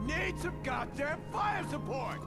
need some goddamn fire support!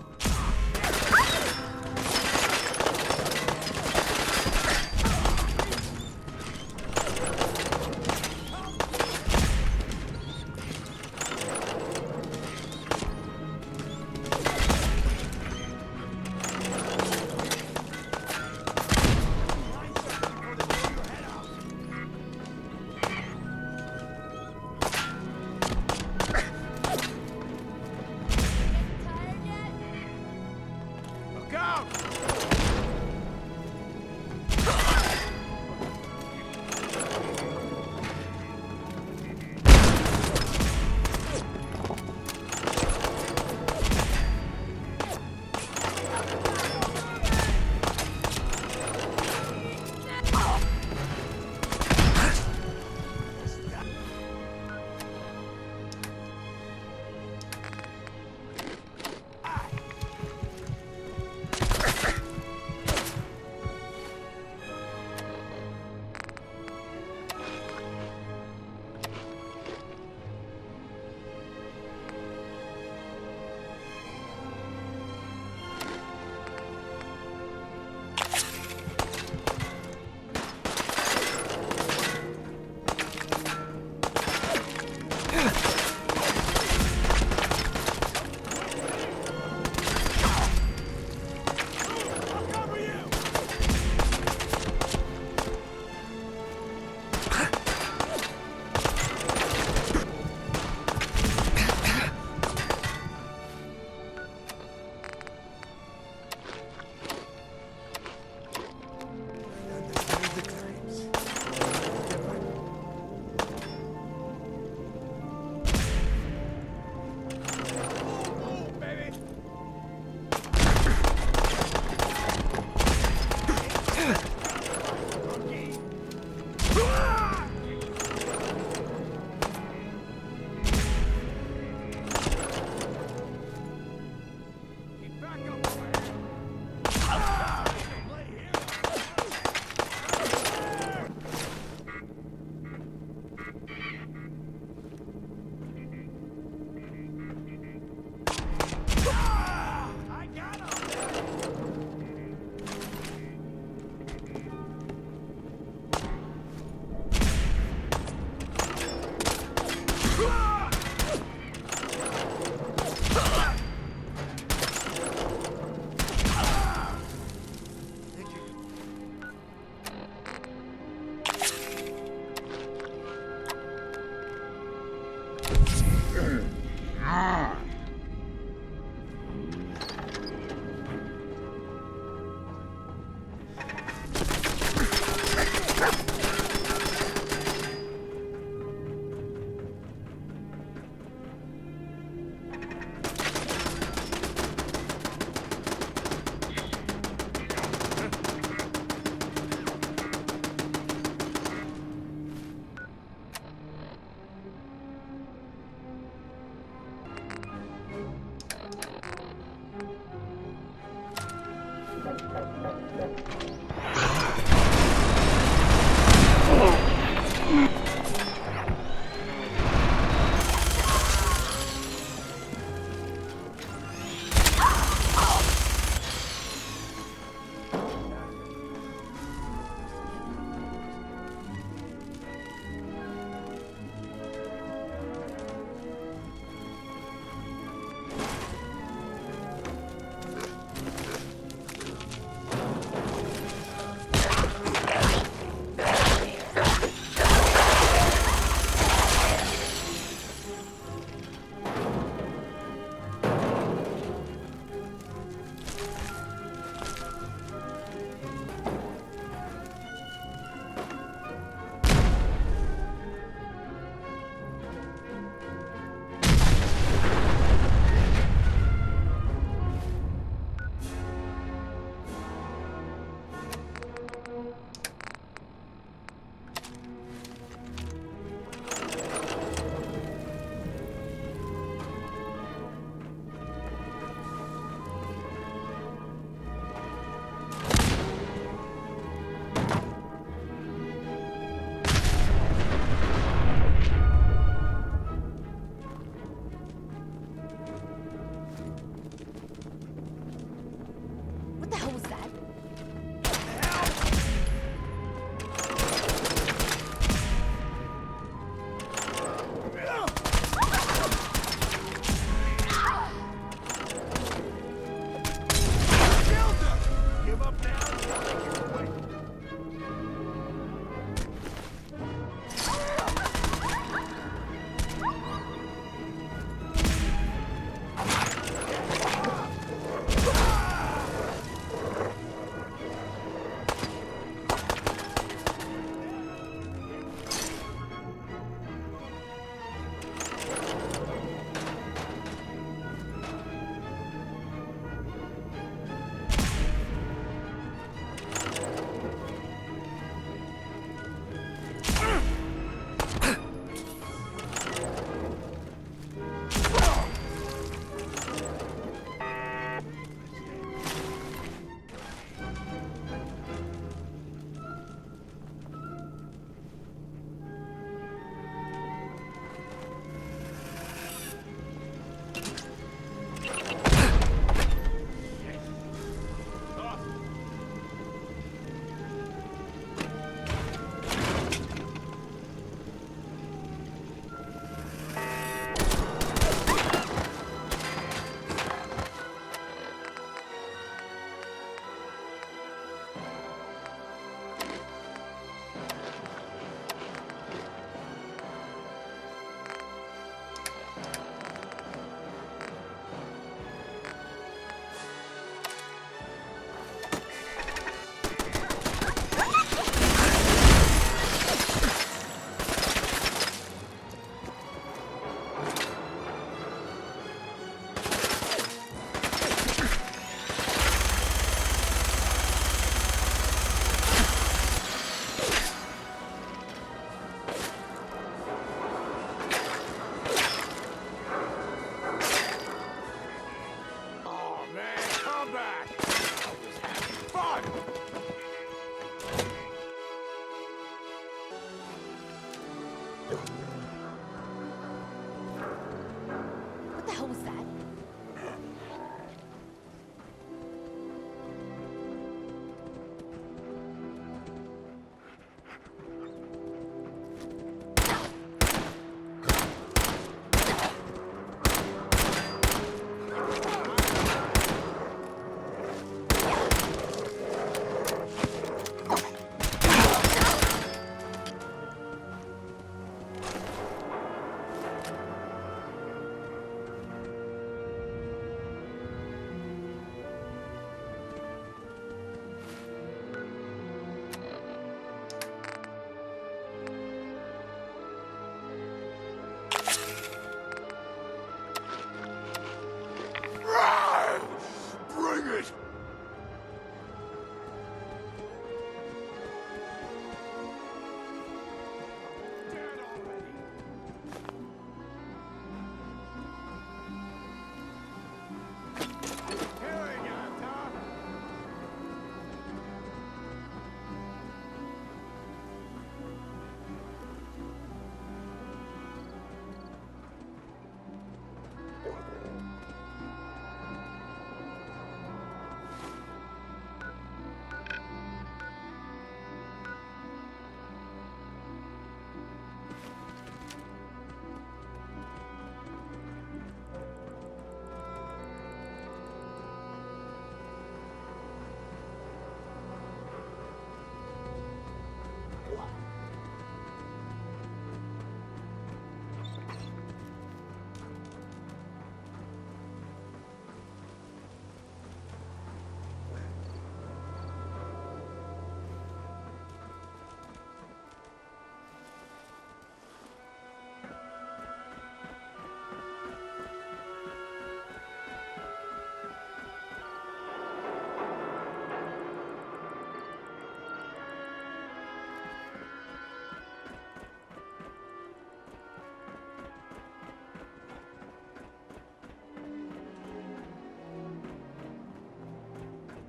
come back! I was having fun! What the hell was that? Bring it! Dead already! Here we go, Tom.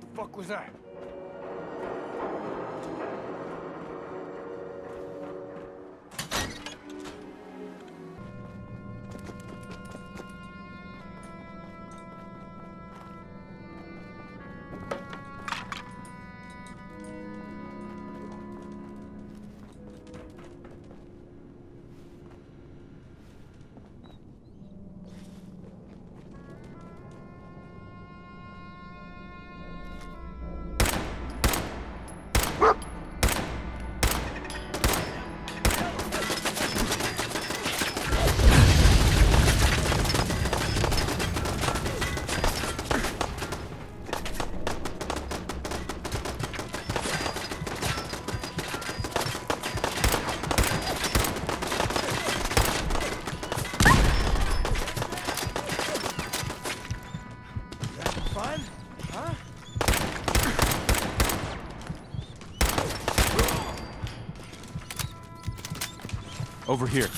What the fuck was that? Fun? Huh? Over here.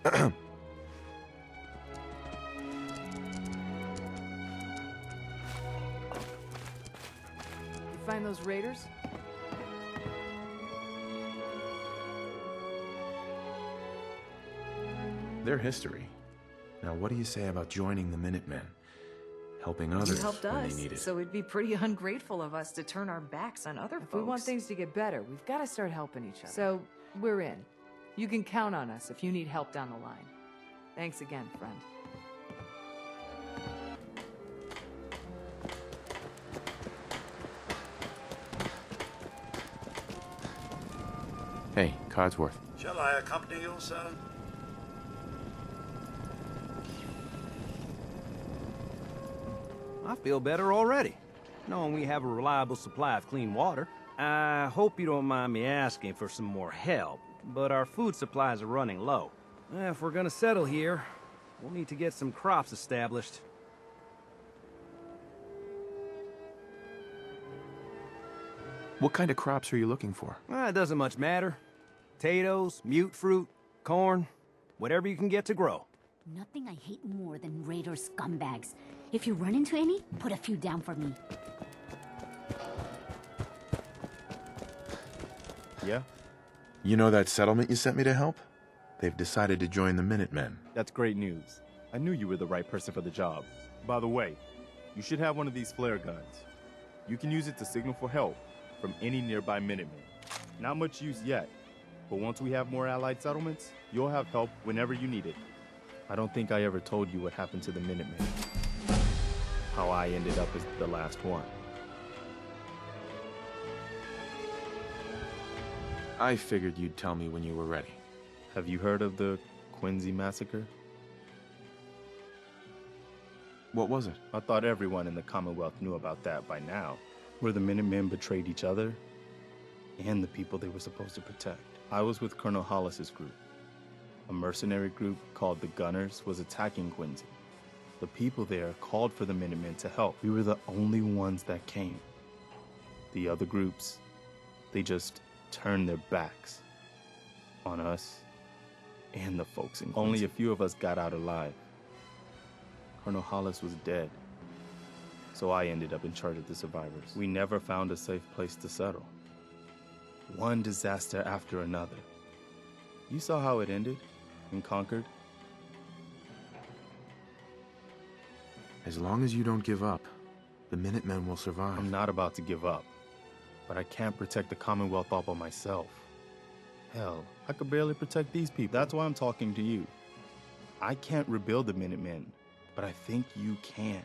You find those raiders? Their history. Now, what do you say about joining the Minutemen? Helping others You helped when us, they need it. so it'd be pretty ungrateful of us to turn our backs on other If folks. we want things to get better, we've got to start helping each other. So, we're in. You can count on us if you need help down the line. Thanks again, friend. Hey, Codsworth. Shall I accompany you, sir? I feel better already, knowing we have a reliable supply of clean water. I hope you don't mind me asking for some more help, but our food supplies are running low. If we're gonna settle here, we'll need to get some crops established. What kind of crops are you looking for? It doesn't much matter. Potatoes, mute fruit, corn, whatever you can get to grow. Nothing I hate more than raider scumbags. If you run into any, put a few down for me. Yeah? You know that settlement you sent me to help? They've decided to join the Minutemen. That's great news. I knew you were the right person for the job. By the way, you should have one of these flare guns. You can use it to signal for help from any nearby Minutemen. Not much use yet, but once we have more allied settlements, you'll have help whenever you need it. I don't think I ever told you what happened to the Minutemen. How I ended up as the last one. I figured you'd tell me when you were ready. Have you heard of the Quincy massacre? What was it? I thought everyone in the Commonwealth knew about that by now. Where the Minutemen betrayed each other and the people they were supposed to protect. I was with Colonel Hollis's group. A mercenary group called the Gunners was attacking Quincy. The people there called for the Minutemen to help. We were the only ones that came. The other groups, they just turned their backs on us and the folks in Quincy. Only a few of us got out alive. Colonel Hollis was dead, so I ended up in charge of the survivors. We never found a safe place to settle. One disaster after another. You saw how it ended in Concord. As long as you don't give up, the Minutemen will survive. I'm not about to give up, but I can't protect the Commonwealth all by myself. Hell, I could barely protect these people. That's why I'm talking to you. I can't rebuild the Minutemen, but I think you can.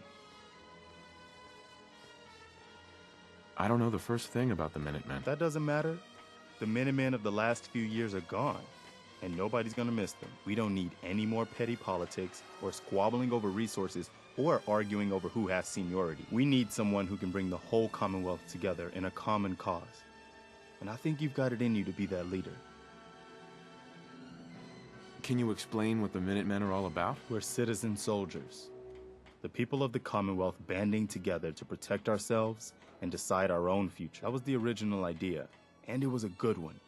I don't know the first thing about the Minutemen. That doesn't matter. The Minutemen of the last few years are gone, and nobody's gonna miss them. We don't need any more petty politics or squabbling over resources or arguing over who has seniority. We need someone who can bring the whole Commonwealth together in a common cause. And I think you've got it in you to be that leader. Can you explain what the Minutemen are all about? We're citizen soldiers. The people of the Commonwealth banding together to protect ourselves and decide our own future. That was the original idea, and it was a good one.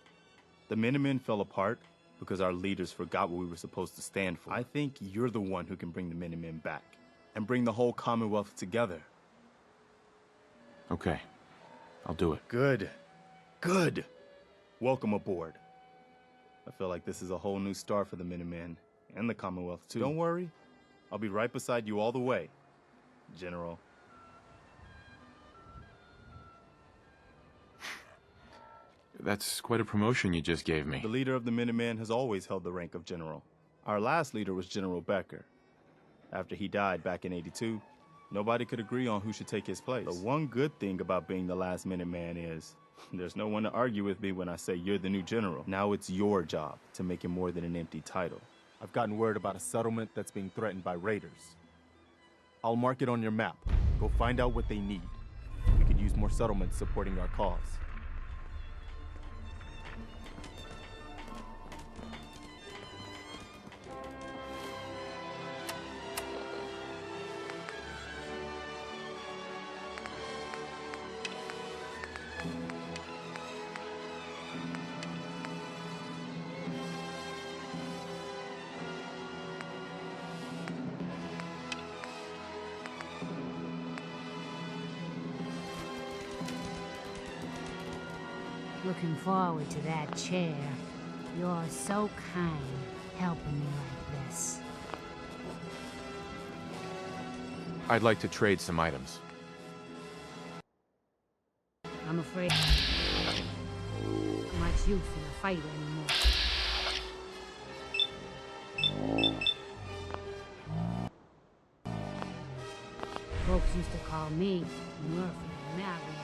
The Minutemen fell apart because our leaders forgot what we were supposed to stand for. I think you're the one who can bring the Minutemen back and bring the whole Commonwealth together. Okay, I'll do it. Good. Good. Welcome aboard. I feel like this is a whole new start for the Minutemen and the Commonwealth too. Don't worry, I'll be right beside you all the way, General. That's quite a promotion you just gave me. The leader of the Minutemen has always held the rank of general. Our last leader was General Becker. After he died back in '82, nobody could agree on who should take his place. The one good thing about being the last Minuteman is there's no one to argue with me when I say you're the new general. Now it's your job to make it more than an empty title. I've gotten word about a settlement that's being threatened by raiders. I'll mark it on your map. Go find out what they need. We could use more settlements supporting our cause. Looking forward to that chair. You're so kind, helping me like this. I'd like to trade some items. I'm afraid not much use in a fight anymore. Folks used to call me Murphy Marion.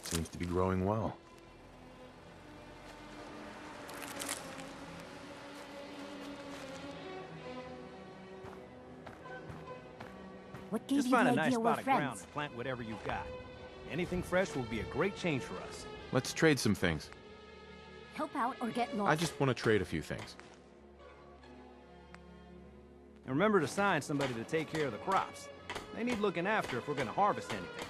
Seems to be growing well. What gave Just you the find a nice idea we're spot of ground friends? and plant whatever you've got. Anything fresh will be a great change for us. Let's trade some things. Help out or get lost? I just want to trade a few things. And remember to sign somebody to take care of the crops. They need looking after if we're going to harvest anything.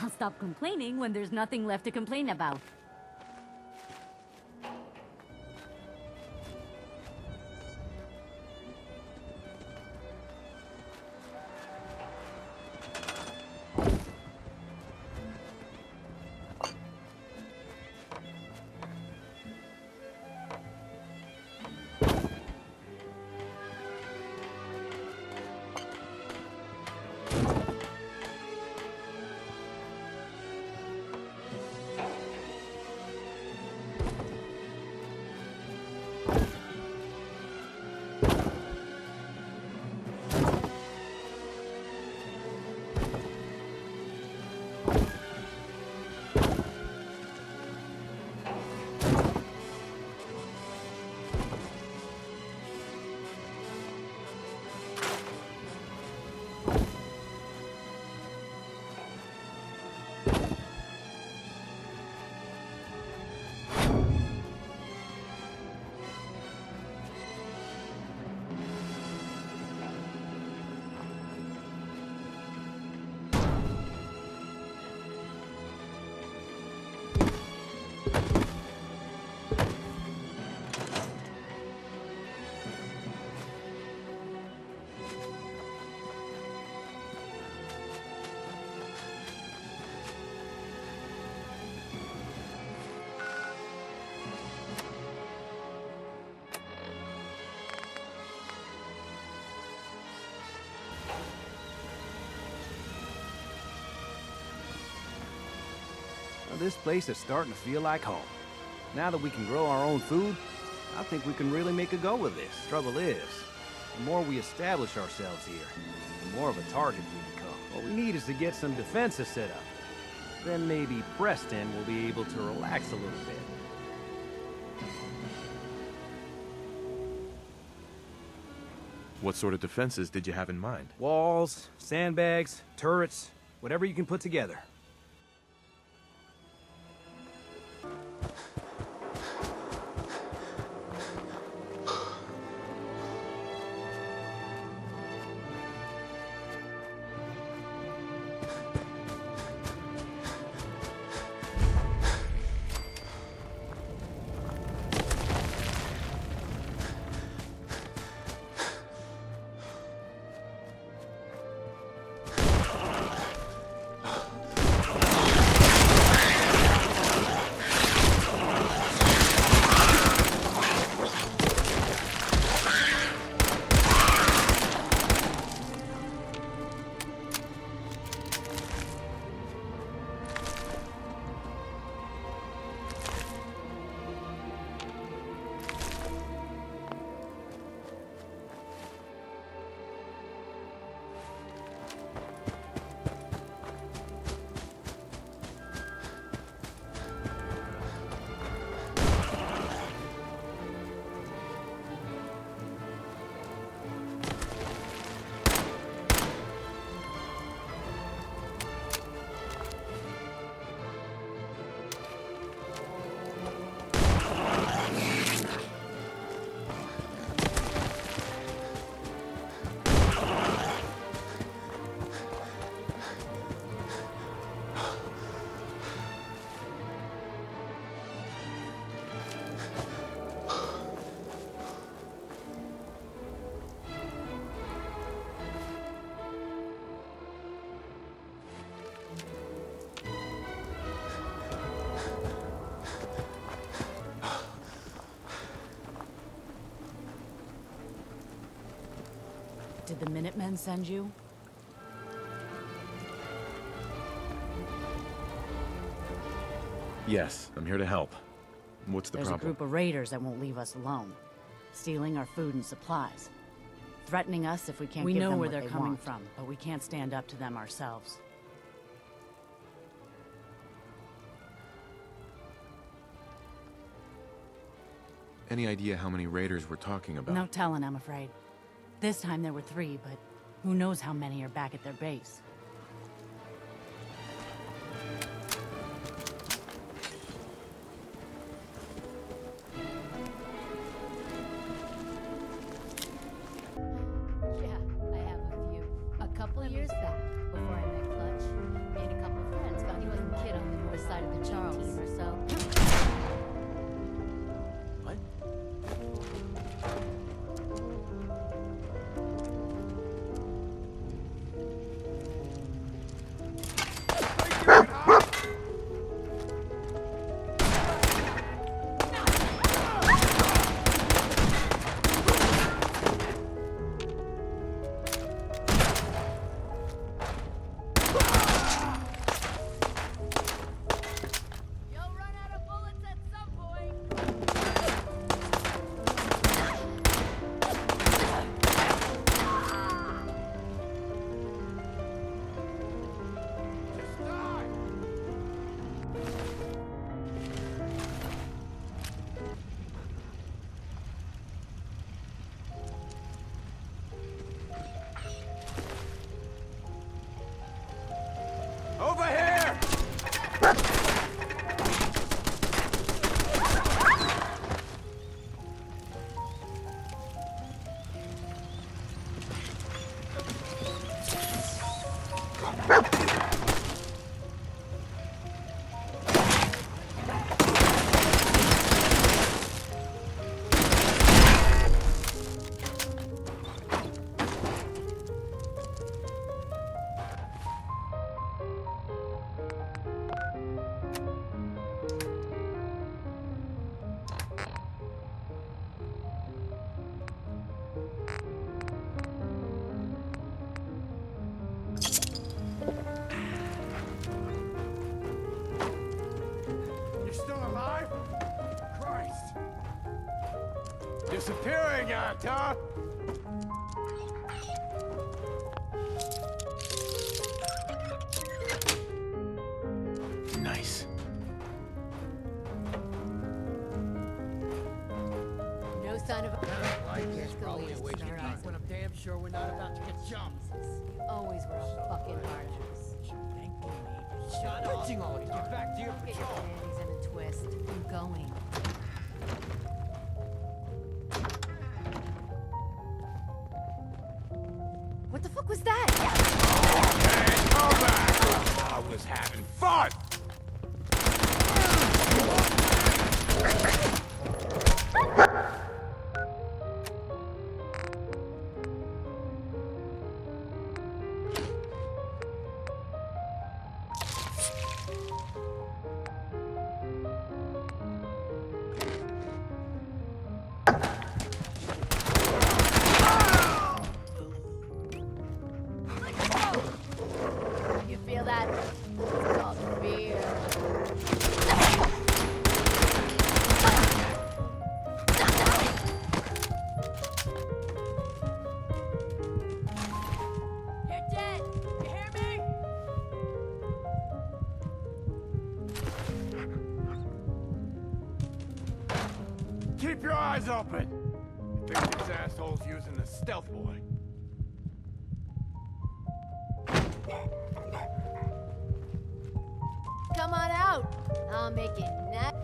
I'll stop complaining when there's nothing left to complain about. this place is starting to feel like home. Now that we can grow our own food, I think we can really make a go of this. Trouble is, the more we establish ourselves here, the more of a target we become. What we need is to get some defenses set up. Then maybe Preston will be able to relax a little bit. What sort of defenses did you have in mind? Walls, sandbags, turrets, whatever you can put together. Did the Minutemen send you? Yes, I'm here to help. What's the There's problem? a group of raiders that won't leave us alone, stealing our food and supplies, threatening us if we can't give them what they want. We know where they're coming from, but we can't stand up to them ourselves. Any idea how many raiders we're talking about? No telling, I'm afraid. This time there were 3, but who knows how many are back at their base. Yeah, I have a few. A couple years back, before I met Clutch, made a couple friends. Found he was a kid on the north side of the Charles or so. What? Yo, run out of bullets! disappearing, Anta! Nice. No sign of. It's probably a waste of time when I'm damn sure we're not about to get jumped. You always were a fucking hard ass. Shut up! Pitching all the time. Get back to your Get your patrol. panties in a twist. I'm going. What the fuck was that? Come back! I was having fun! You feel that? It's called fear. You're dead! You hear me? Keep your eyes open! I think these assholes using the stealth boy. Come on out. I'll make it nut.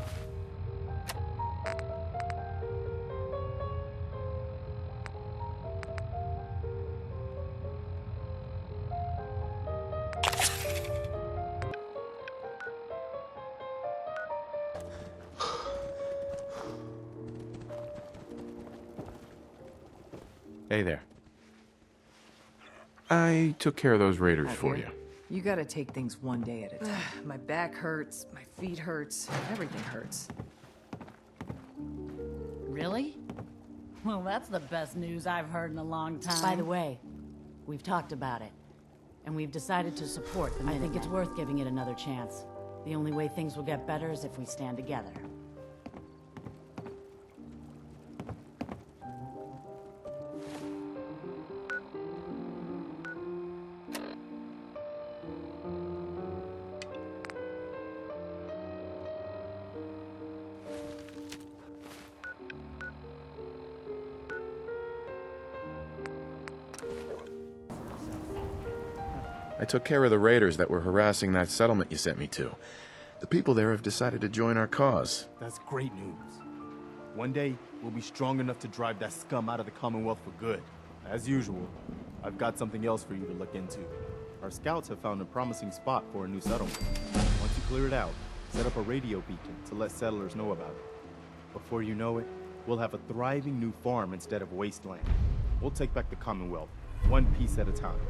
Hey there. I took care of those raiders for you. You gotta take things one day at a time. My back hurts, my feet hurts, everything hurts. Really? Well, that's the best news I've heard in a long time. By the way, we've talked about it, and we've decided to support the Minutemen. I think it's worth giving it another chance. The only way things will get better is if we stand together. I took care of the raiders that were harassing that settlement you sent me to. The people there have decided to join our cause. That's great news. One day, we'll be strong enough to drive that scum out of the Commonwealth for good. As usual, I've got something else for you to look into. Our scouts have found a promising spot for a new settlement. Once you clear it out, set up a radio beacon to let settlers know about it. Before you know it, we'll have a thriving new farm instead of wasteland. We'll take back the Commonwealth, one piece at a time.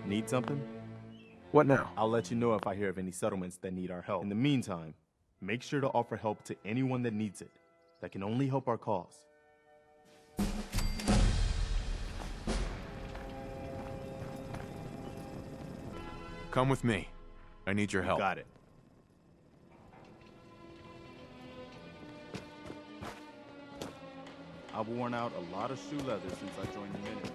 Need something? What now? I'll let you know if I hear of any settlements that need our help. In the meantime, make sure to offer help to anyone that needs it. That can only help our cause. Come with me. I need your help. Got it. I've worn out a lot of shoe leather since I joined the Minutemen.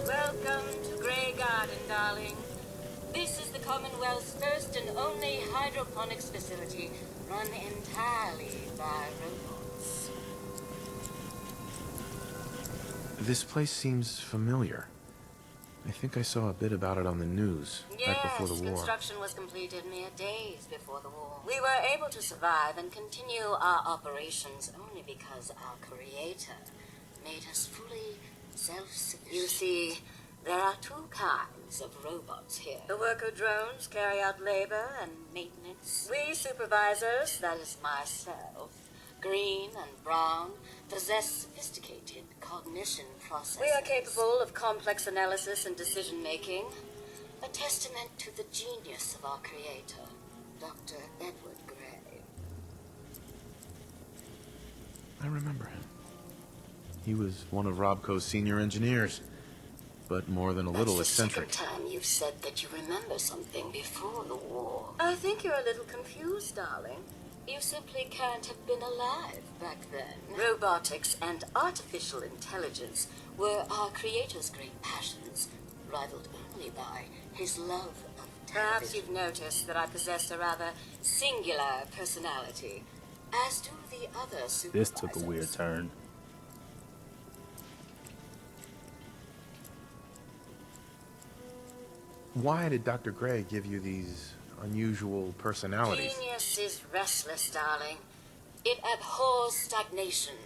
Welcome to Grey Garden, darling. This is the Commonwealth's first and only hydroponics facility run entirely by robots. This place seems familiar. I think I saw a bit about it on the news back before the war. Construction was completed mere days before the war. We were able to survive and continue our operations only because our creator made us fully self-sufficient. You see, there are two kinds of robots here. The worker drones carry out labor and maintenance. We supervisors, that is myself, green and brown, possess sophisticated cognition processes. We are capable of complex analysis and decision-making, a testament to the genius of our creator, Dr. Edward Gray. I remember him. He was one of Robco's senior engineers, but more than a little eccentric. That's the second time you've said that you remember something before the war. I think you're a little confused, darling. You simply can't have been alive back then. Robotics and artificial intelligence were our creator's great passions, rivaled only by his love of television. Perhaps you've noticed that I possess a rather singular personality, as do the other supervisors. This took a weird turn. Why did Dr. Gray give you these unusual personalities? Genius is restless, darling. It abhors stagnation.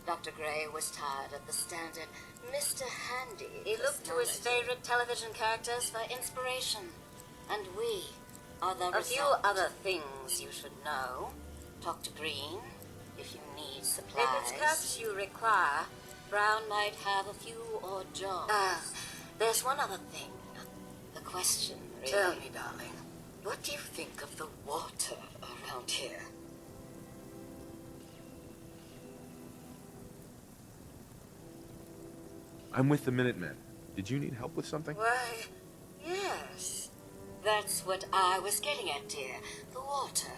Dr. Gray was tired of the standard Mr. Handy. He looked to his favorite television characters for inspiration. And we are the result. A few other things you should know. Talk to Green if you need supplies. If it's cuts you require, Brown might have a few odd jobs. There's one other thing. The question, really. Tell me, darling, what do you think of the water around here? I'm with the Minutemen. Did you need help with something? Why, yes. That's what I was getting at, dear. The water.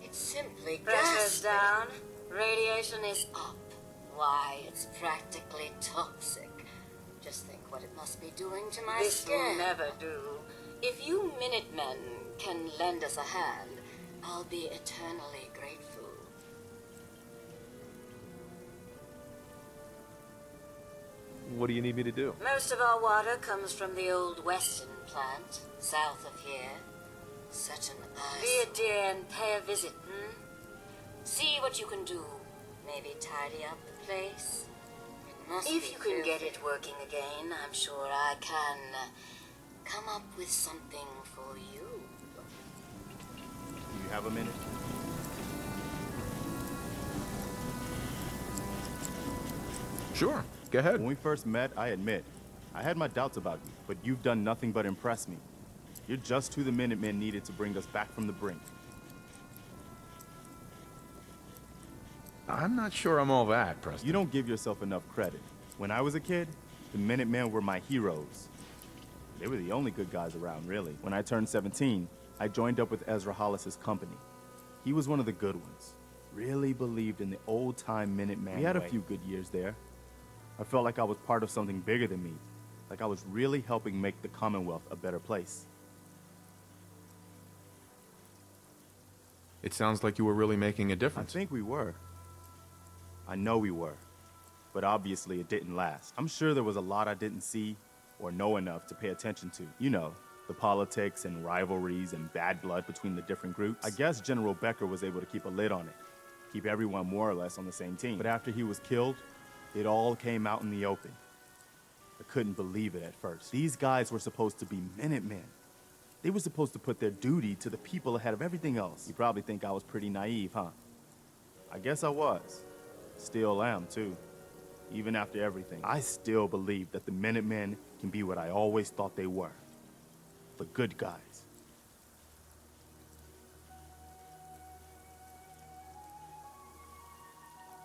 It's simply pressure's down. Radiation is up. Why, it's practically toxic. Just think what it must be doing to my skin. This will never do. If you Minutemen can lend us a hand, I'll be eternally grateful. What do you need me to do? Most of our water comes from the old Western plant, south of here. Such an eyesore. Be a dear and pay a visit, See what you can do. Maybe tidy up the place. If you can get it working again, I'm sure I can come up with something for you. Do you have a minute? Sure, go ahead. When we first met, I admit, I had my doubts about you, but you've done nothing but impress me. You're just who the Minutemen needed to bring us back from the brink. I'm not sure I'm all that, Preston. You don't give yourself enough credit. When I was a kid, the Minutemen were my heroes. They were the only good guys around, really. When I turned 17, I joined up with Ezra Hollis's company. He was one of the good ones. Really believed in the old-time Minuteman way. We had a few good years there. I felt like I was part of something bigger than me. Like I was really helping make the Commonwealth a better place. It sounds like you were really making a difference. I think we were. I know we were. But obviously it didn't last. I'm sure there was a lot I didn't see or know enough to pay attention to. You know, The politics and rivalries and bad blood between the different groups. I guess General Becker was able to keep a lid on it, keep everyone more or less on the same team. But after he was killed, it all came out in the open. I couldn't believe it at first. These guys were supposed to be Minutemen. They were supposed to put their duty to the people ahead of everything else. You probably think I was pretty naive, huh? I guess I was. Still am, too. Even after everything, I still believe that the Minutemen can be what I always thought they were. The good guys.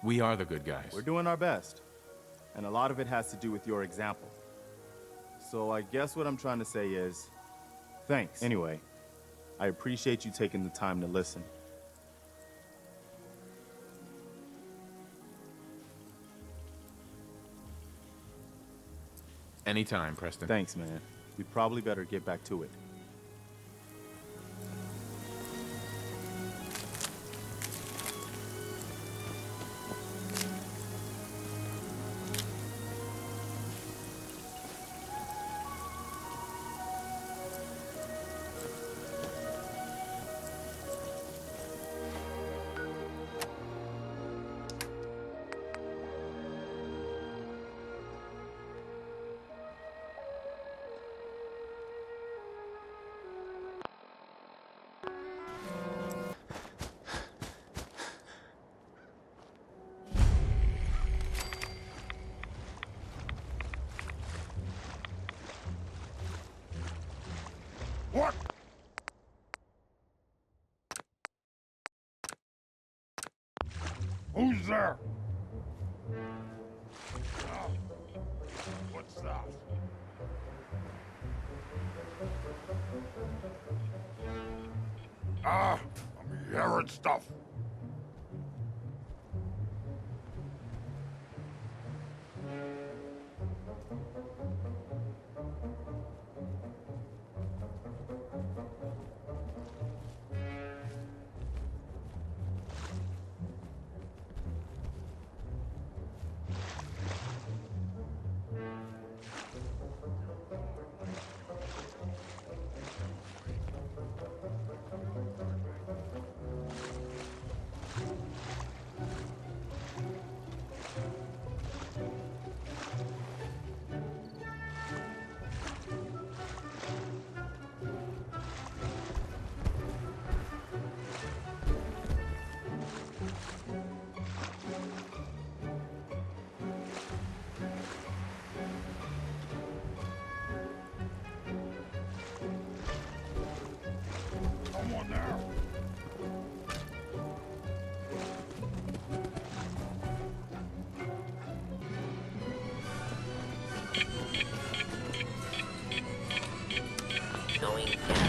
We are the good guys. We're doing our best. And a lot of it has to do with your example. So I guess what I'm trying to say is, thanks. Anyway, I appreciate you taking the time to listen. Anytime, Preston. Thanks, man. We probably better get back to it. What? Who's there? Oh, what's that? I'm hearing stuff. Come on now. Going down.